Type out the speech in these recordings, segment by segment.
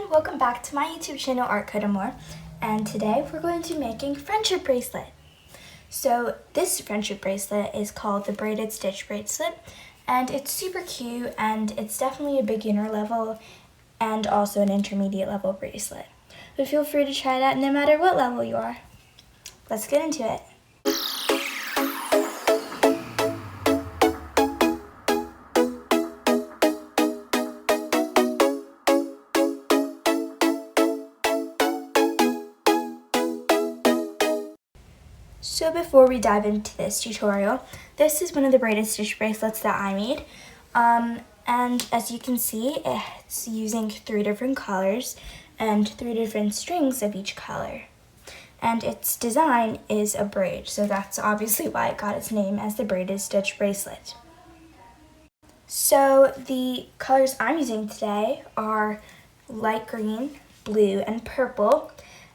welcome back to my YouTube channel Art Code and More, and today we're going to be making friendship bracelet. So this friendship bracelet is called the Braided Stitch Bracelet, and it's super cute, and it's definitely a beginner level and also an intermediate level bracelet. But feel free to try that no matter what level you are. Let's get into it. So before we dive into this tutorial, this is one of the braided stitch bracelets that I made. And as you can see, it's using 3 different colors and 3 different strings of each color. And its design is a braid, so that's obviously why it got its name as the Braided Stitch Bracelet. So the colors I'm using today are light green, blue, and purple.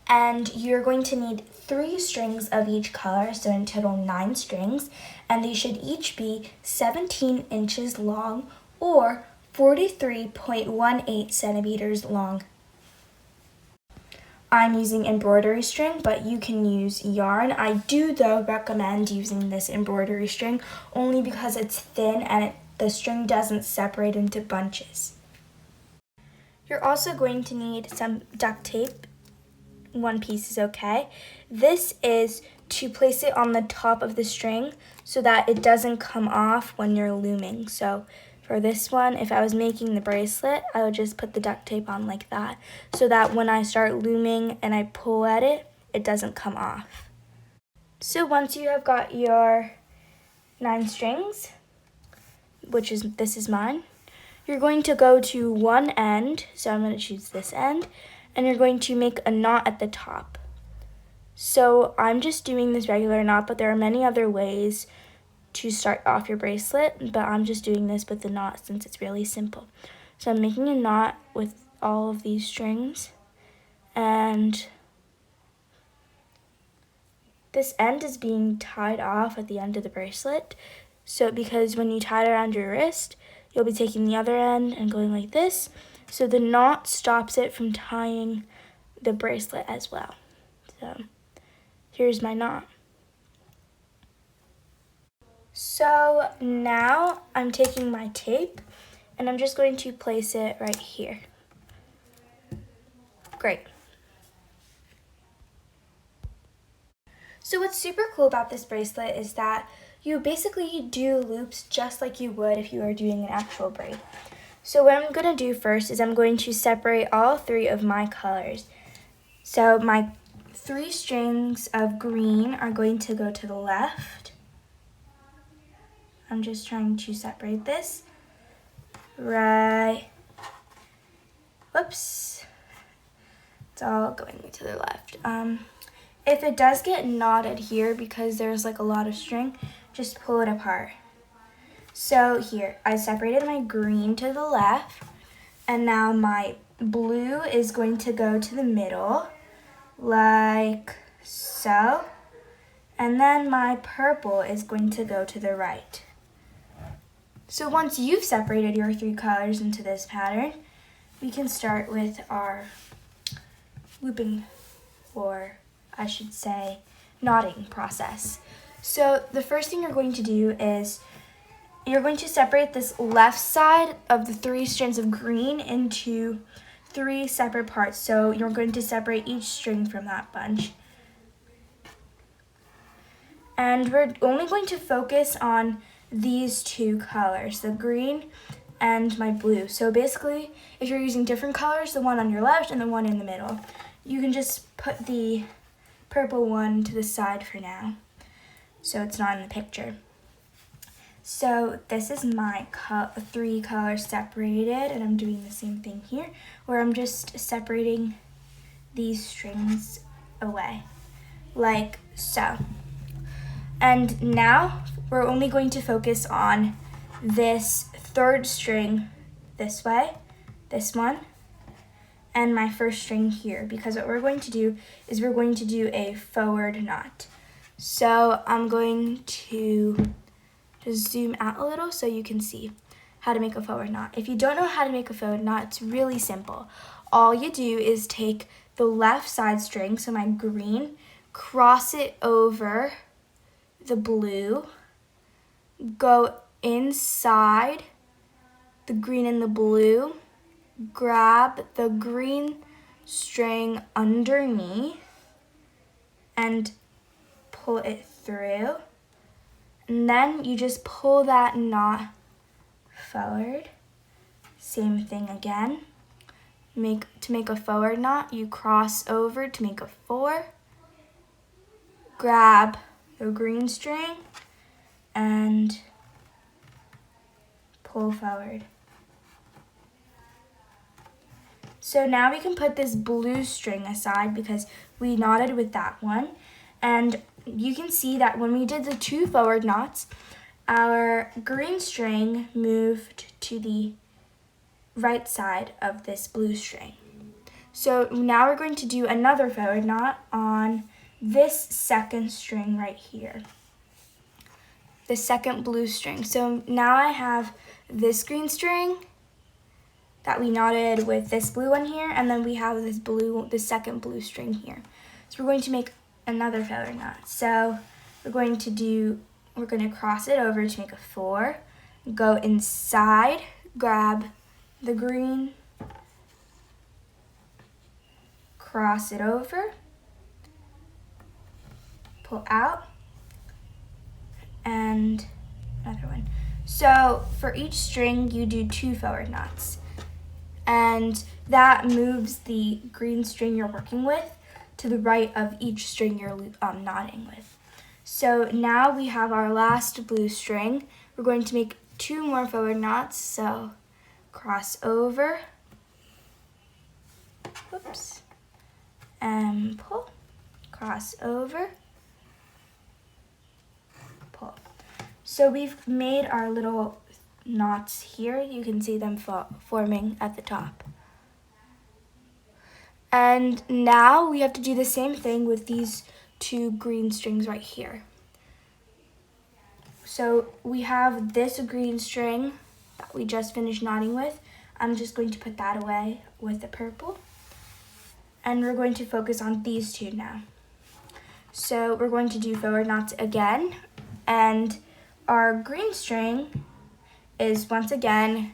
And you're going to need 3 strings of each color, so in total 9 strings, and these should each be 17 inches long or 43.18 centimeters long. I'm using embroidery string, but you can use yarn. I do though recommend using this embroidery string only because it's thin and the string doesn't separate into bunches. You're also going to need some duct tape. 1 piece is okay. This is to place it on the top of the string so that it doesn't come off when you're looming. So for this one, if I was making the bracelet, I would just put the duct tape on like that so that when I start looming and I pull at it, it doesn't come off. So once you have got your 9 strings, this is mine, you're going to go to one end, so I'm going to choose this end, and you're going to make a knot at the top. So I'm just doing this regular knot, but there are many other ways to start off your bracelet, but I'm just doing this with the knot since it's really simple. So I'm making a knot with all of these strings, and this end is being tied off at the end of the bracelet. So because when you tie it around your wrist, you'll be taking the other end and going like this. So the knot stops it from tying the bracelet as well. So here's my knot. So now I'm taking my tape and I'm just going to place it right here. Great. So what's super cool about this bracelet is that you basically do loops just like you would if you were doing an actual braid. So what I'm going to do first is I'm going to separate all 3 of my colors. So my 3 strings of green are going to go to the left. I'm just trying to separate this. Right. Whoops. It's all going to the left. If it does get knotted here because there's like a lot of string, just pull it apart. So here, I separated my green to the left, and now my blue is going to go to the middle, like so, and then my purple is going to go to the right. So once you've separated your 3 colors into this pattern, we can start with our looping, or I should say knotting process. So the first thing you're going to do is you're going to separate this left side of the 3 strands of green into 3 separate parts. So you're going to separate each string from that bunch. And we're only going to focus on these 2 colors, the green and my blue. So basically, if you're using different colors, the one on your left and the one in the middle, you can just put the purple one to the side for now, so it's not in the picture. So this is my 3 colors separated, and I'm doing the same thing here, where I'm just separating these strings away, like so. And now we're only going to focus on this 3rd string this way, this one, and my 1st string here, because what we're going to do is we're going to do a forward knot. So I'm going to just zoom out a little so you can see. how to make a forward knot. If you don't know how to make a forward knot, it's really simple. All you do is take the left side string, so my green, cross it over the blue, go inside the green and the blue, grab the green string underneath and pull it through. And then you just pull that knot forward. Same thing again. To make a forward knot, you cross over to make a 4. Grab the green string and pull forward. So now we can put this blue string aside because we knotted with that one. And you can see that when we did the 2 forward knots, our green string moved to the right side of this blue string. So now we're going to do another forward knot on this second string right here, the second blue string. So now I have this green string that we knotted with this blue one here, and then we have this second blue string here. So we're going to make another forward knot. So we're going to cross it over to make a 4, go inside, grab the green, cross it over, pull out, and another one. So for each string, you do 2 forward knots. And that moves the green string you're working with to the right of each string you're knotting with. So now we have our last blue string. We're going to make 2 more forward knots. So cross over, whoops, and pull, cross over, pull. So we've made our little knots here. You can see them forming at the top. And now we have to do the same thing with these 2 green strings right here. So we have this green string that we just finished knotting with. I'm just going to put that away with the purple. And we're going to focus on these 2 now. So we're going to do forward knots again. And our green string is once again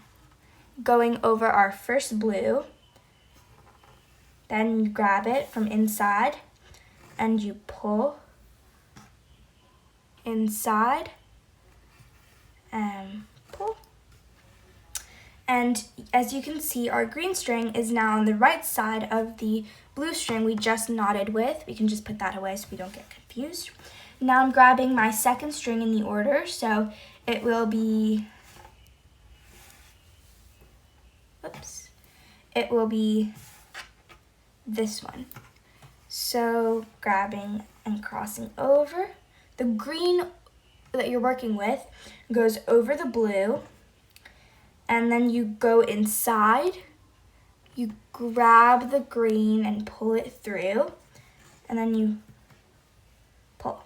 going over our first blue. Then you grab it from inside and you pull inside and pull. And as you can see, our green string is now on the right side of the blue string we just knotted with. We can just put that away so we don't get confused. Now I'm grabbing my second string in the order, so it will be, it will be this one. So grabbing and crossing over. The green that you're working with goes over the blue, and then you go inside, you grab the green and pull it through, and then you pull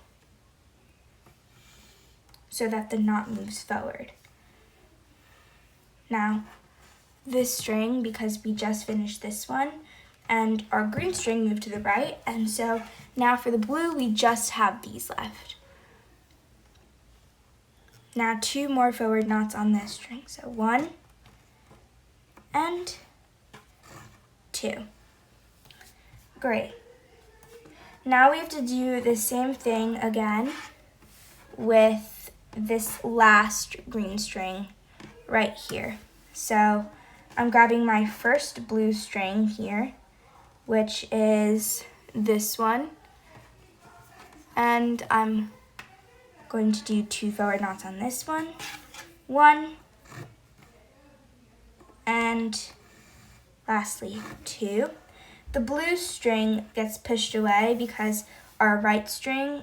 so that the knot moves forward. Now, this string, because we just finished this one, and our green string moved to the right, and so now for the blue, we just have these left. Now 2 more forward knots on this string. So 1 and 2. Great. Now we have to do the same thing again with this last green string right here. So I'm grabbing my first blue string here, which is this one, and I'm going to do 2 forward knots on this one. 1, and lastly 2. The blue string gets pushed away because our green string,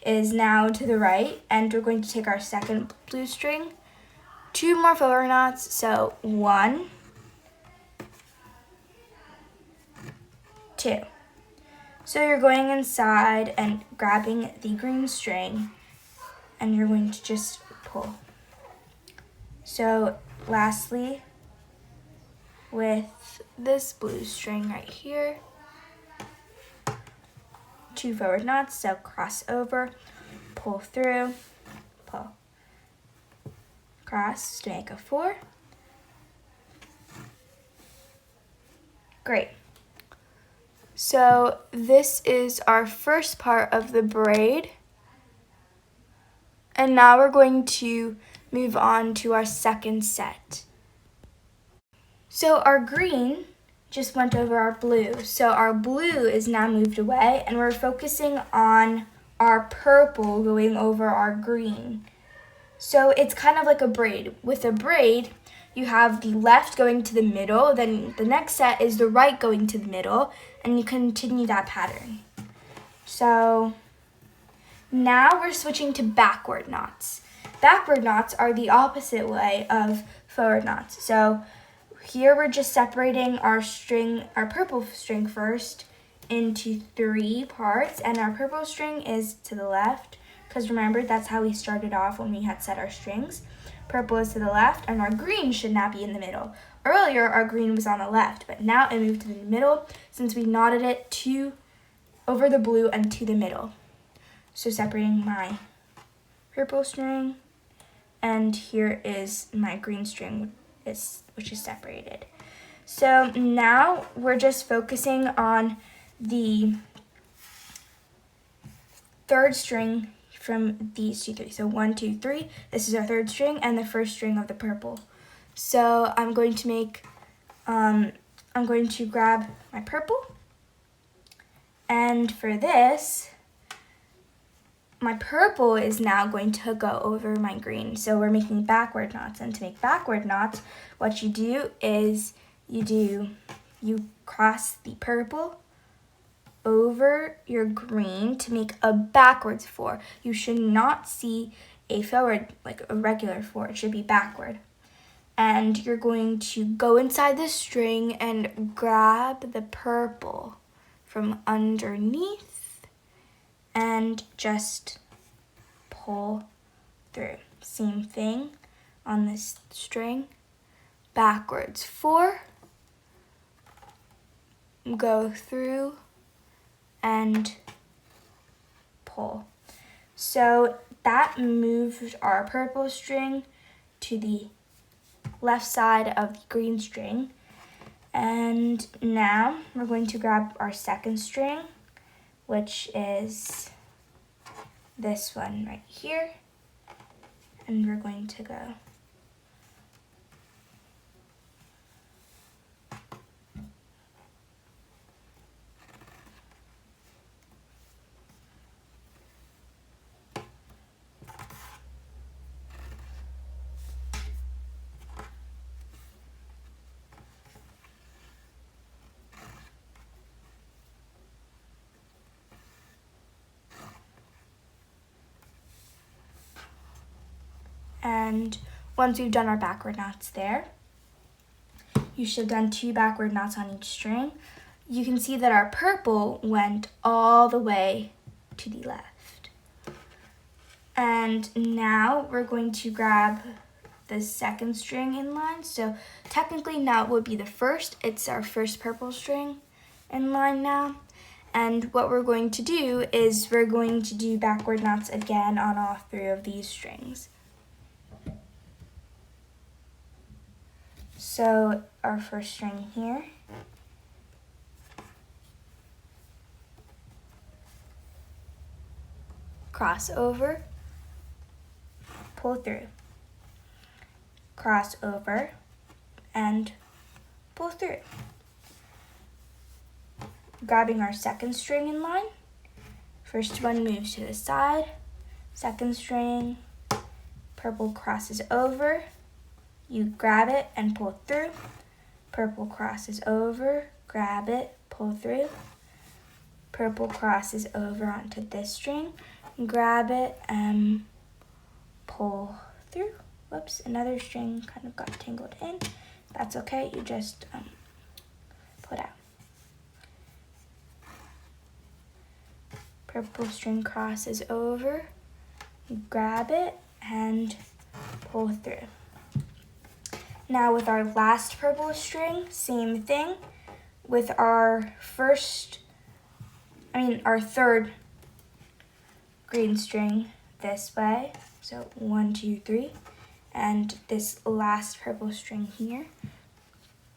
is now to the right, and we're going to take our second blue string, 2 more forward knots, so 1, 2. So you're going inside and grabbing the green string, and you're going to just pull. So lastly, with this blue string right here, 2 forward knots, so cross over, pull through, pull, cross to make a 4. Great. So this is our first part of the braid. And now we're going to move on to our second set. So our green just went over our blue. So our blue is now moved away and we're focusing on our purple going over our green. So it's kind of like a braid. With a braid, you have the left going to the middle, then the next set is the right going to the middle, and you continue that pattern. So now we're switching to backward knots. Backward knots are the opposite way of forward knots. So here we're just separating our string, our purple string first, into 3 parts, and our purple string is to the left, because remember, that's how we started off when we had set our strings. Purple is to the left, and our green should now be in the middle. Earlier, our green was on the left, but now it moved to the middle since we knotted it over the blue and to the middle. So separating my purple string, and here is my green string, which is separated. So now we're just focusing on the third string from these 2, 3. So 1, 2, 3. This is our third string and the first string of the purple. So I'm going to grab my purple, and for this, my purple is now going to go over my green. So we're making backward knots, and to make backward knots, what you do is you cross the purple over your green to make a backwards 4. You should not see a forward, like a regular 4. It should be backward. And you're going to go inside the string and grab the purple from underneath and just pull through. Same thing on this string. Backwards 4. Go through and pull. So that moved our purple string to the left side of the green string. And now we're going to grab our second string, which is this one right here. And we're going to go and once we've done our backward knots there, you should have done 2 backward knots on each string. You can see that our purple went all the way to the left. And now we're going to grab the second string in line. So technically now it would be the first. It's our first purple string in line now. And what we're going to do is we're going to do backward knots again on all 3 of these strings. So our first string here, cross over, pull through, cross over, and pull through. Grabbing our second string in line, first one moves to the side, second string, purple crosses over, you grab it and pull through, purple crosses over, grab it, pull through, purple crosses over onto this string, grab it and pull through. Whoops, another string kind of got tangled in. That's okay, you just pull it out. Purple string crosses over, grab it and pull through. Now with our last purple string, same thing. With our our third green string this way. So 1, 2, 3. And this last purple string here.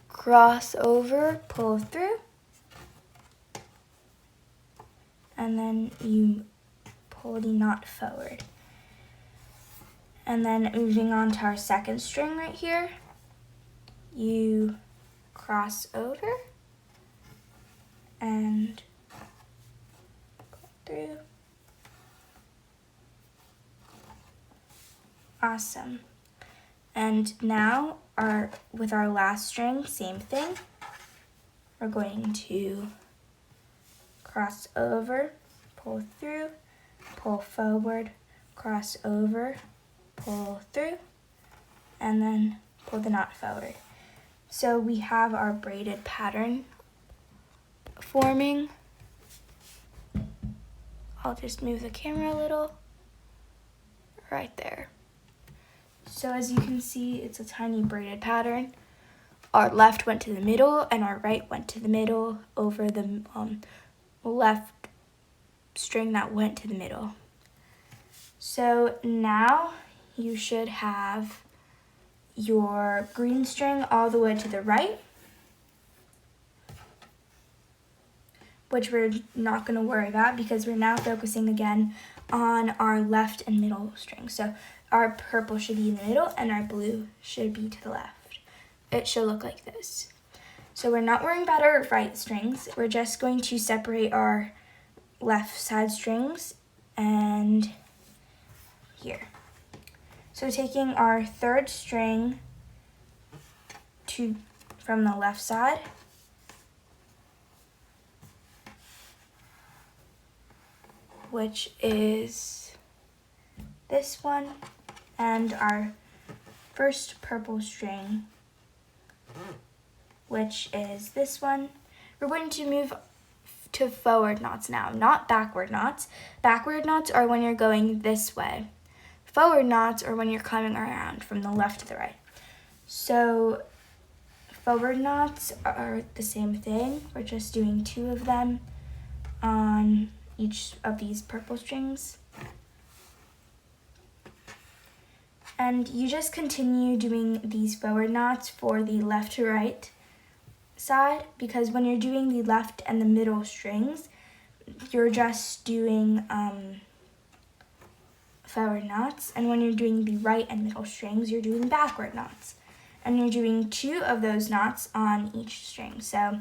Cross over, pull through. And then you pull the knot forward. And then moving on to our second string right here, you cross over and pull through. Awesome. And now with our last string, same thing. We're going to cross over, pull through, pull forward, cross over, pull through, and then pull the knot forward. So we have our braided pattern forming. I'll just move the camera a little. Right there. So as you can see, it's a tiny braided pattern. Our left went to the middle and our right went to the middle over the left string that went to the middle. So now you should have your green string all the way to the right, which we're not going to worry about because we're now focusing again on our left and middle string. So our purple should be in the middle and our blue should be to the left. It should look like this. So we're not worrying about our right strings. We're just going to separate our left side strings and here. So taking our third string from the left side, which is this one, and our first purple string, which is this one. We're going to move to forward knots now, not backward knots. Backward knots are when you're going this way. Forward knots are when you're coming around from the left to the right. So forward knots are the same thing. We're just doing 2 of them on each of these purple strings. And you just continue doing these forward knots for the left to right side, because when you're doing the left and the middle strings, you're just doing forward knots, and when you're doing the right and middle strings, you're doing backward knots. And you're doing 2 of those knots on each string. So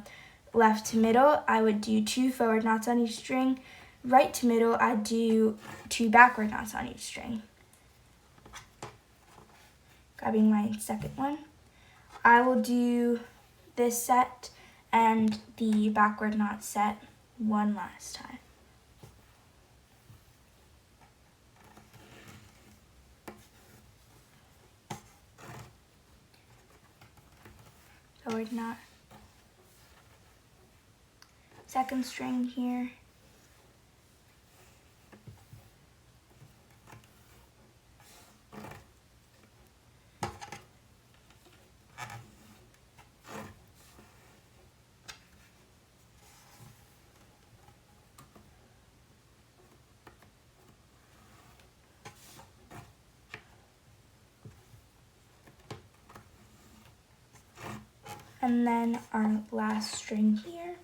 left to middle, I would do 2 forward knots on each string. Right to middle, I'd do 2 backward knots on each string. Grabbing my second one. I will do this set and the backward knot set one last time. Forward knot. Second string here. And then our last string here.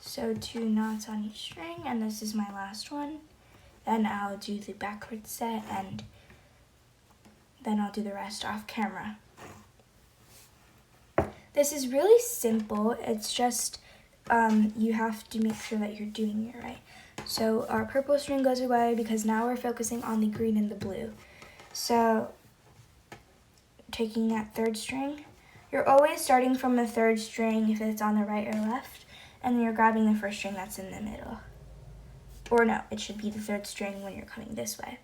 So 2 knots on each string, and this is my last one. Then I'll do the backward set, and then I'll do the rest off camera. This is really simple. It's just you have to make sure that you're doing it right. So our purple string goes away because now we're focusing on the green and the blue. So taking that third string, You're always starting from the third string if it's on the right or left, and then you're grabbing the first string that's in the middle. Or no, it should be the third string when you're coming this way.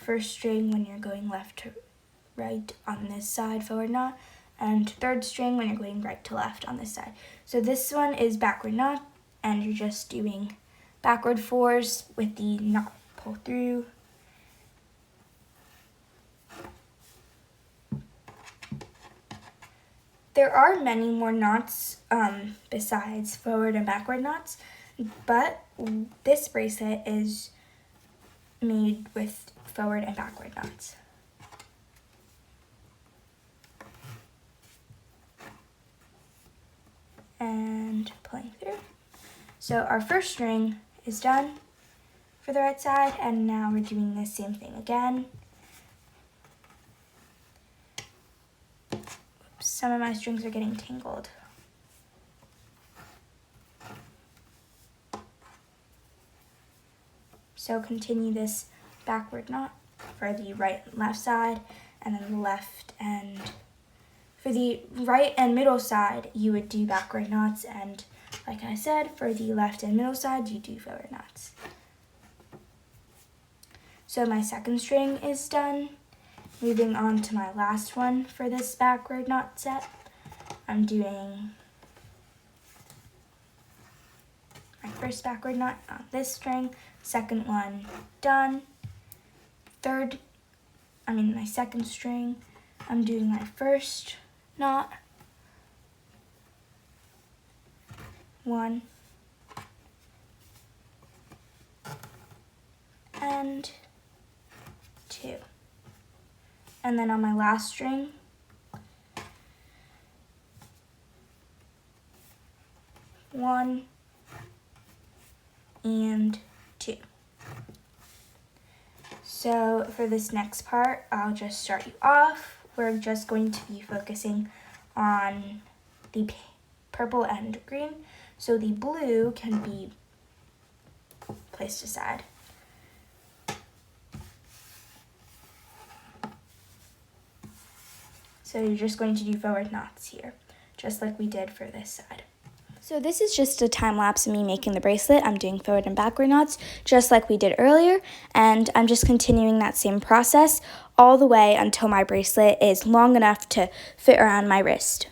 First string when you're going left to right on this side, forward knot, and third string when you're going right to left on this side. So this one is backward knot, and you're just doing backward fours with the knot pull through. There are many more knots besides forward and backward knots, but this bracelet is made with forward and backward knots. And pulling through. So our first string is done for the right side, and now we're doing the same thing again. Oops, some of my strings are getting tangled. So continue this backward knot for the right and left side, and then the left and for the right and middle side, you would do backward knots, and like I said, for the left and middle side, you do forward knots. So my second string is done. Moving on to my last one for this backward knot set. I'm doing my first backward knot on this string, second one done. My second string, I'm doing my first knot, 1 and 2. And then on my last string, 1 and 2. So for this next part, I'll just start you off. We're just going to be focusing on the purple and green. So the blue can be placed aside. So you're just going to do forward knots here, just like we did for this side. So this is just a time lapse of me making the bracelet. I'm doing forward and backward knots, just like we did earlier, and I'm just continuing that same process all the way until my bracelet is long enough to fit around my wrist.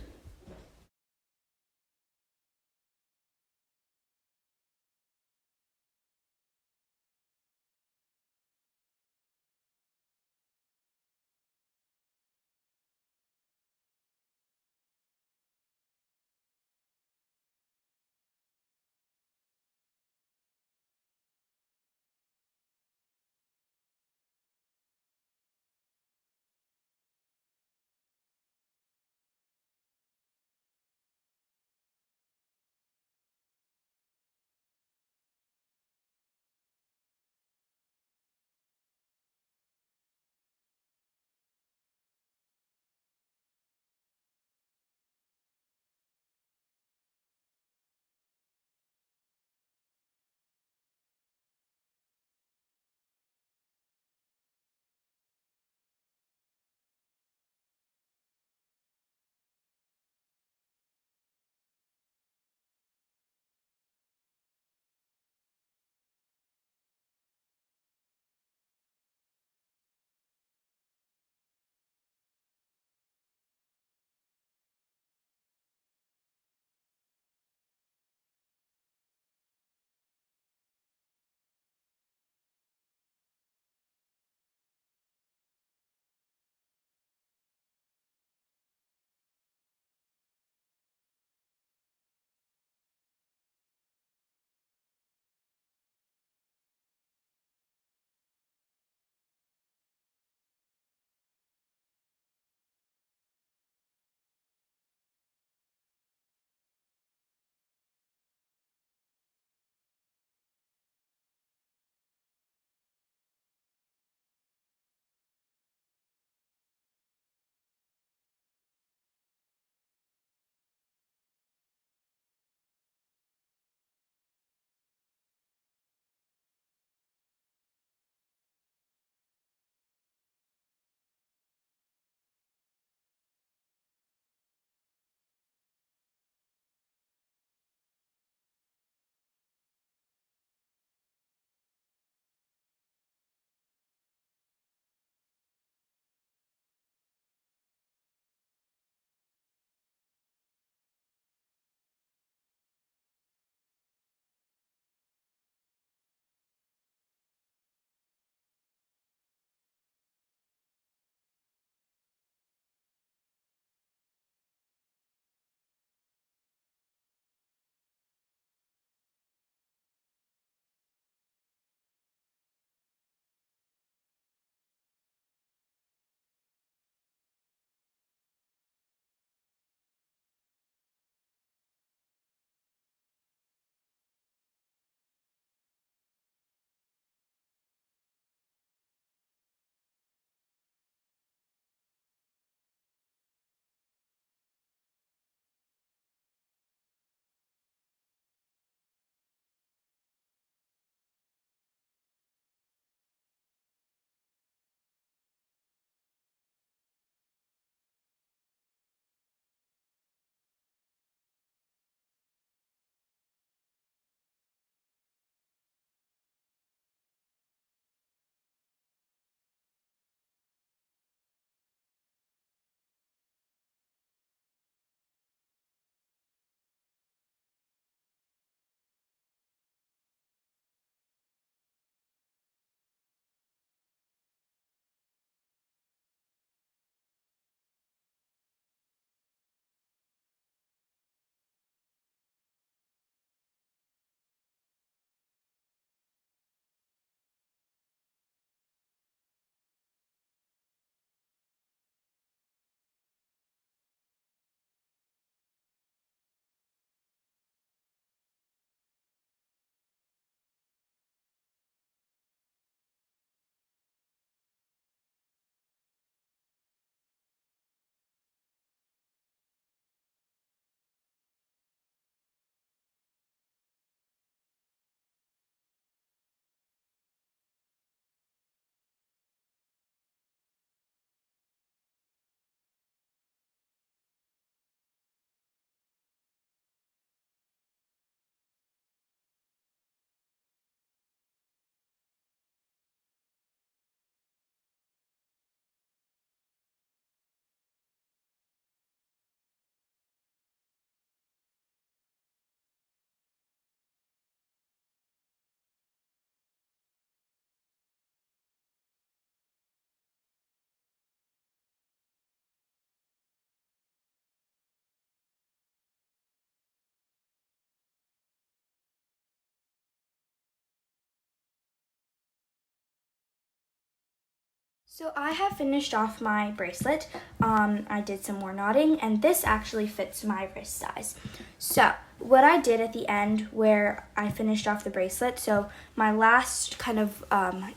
So I have finished off my bracelet. I did some more knotting, and this actually fits my wrist size. So what I did at the end where I finished off the bracelet, so my last kind of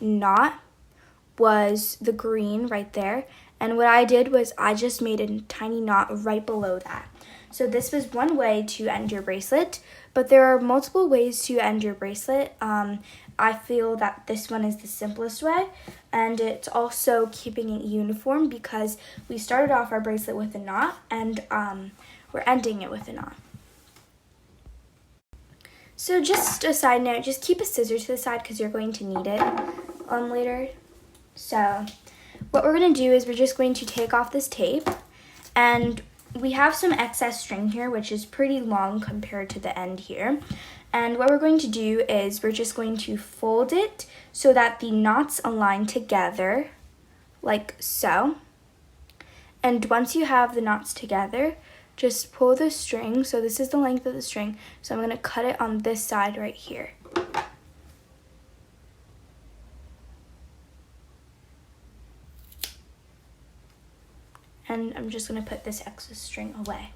knot was the green right there. And what I did was I just made a tiny knot right below that. So this was one way to end your bracelet, but there are multiple ways to end your bracelet. I feel that this one is the simplest way, and it's also keeping it uniform because we started off our bracelet with a knot, and we're ending it with a knot. So just a side note, just keep a scissor to the side because you're going to need it later. So what we're going to do is we're just going to take off this tape, and we have some excess string here, which is pretty long compared to the end here. And what we're going to do is we're just going to fold it so that the knots align together, like so. And once you have the knots together, just pull the string. So this is the length of the string. So I'm going to cut it on this side right here. And I'm just going to put this excess string away.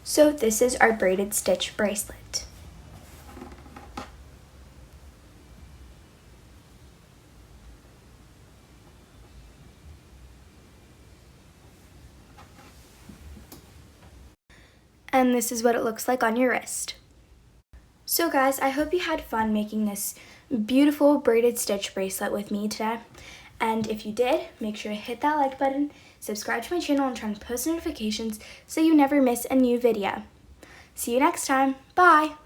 So this is our braided stitch bracelet. And this is what it looks like on your wrist. So guys, I hope you had fun making this beautiful braided stitch bracelet with me today. And if you did, make sure to hit that like button, subscribe to my channel, and turn on post notifications so you never miss a new video. See you next time. Bye!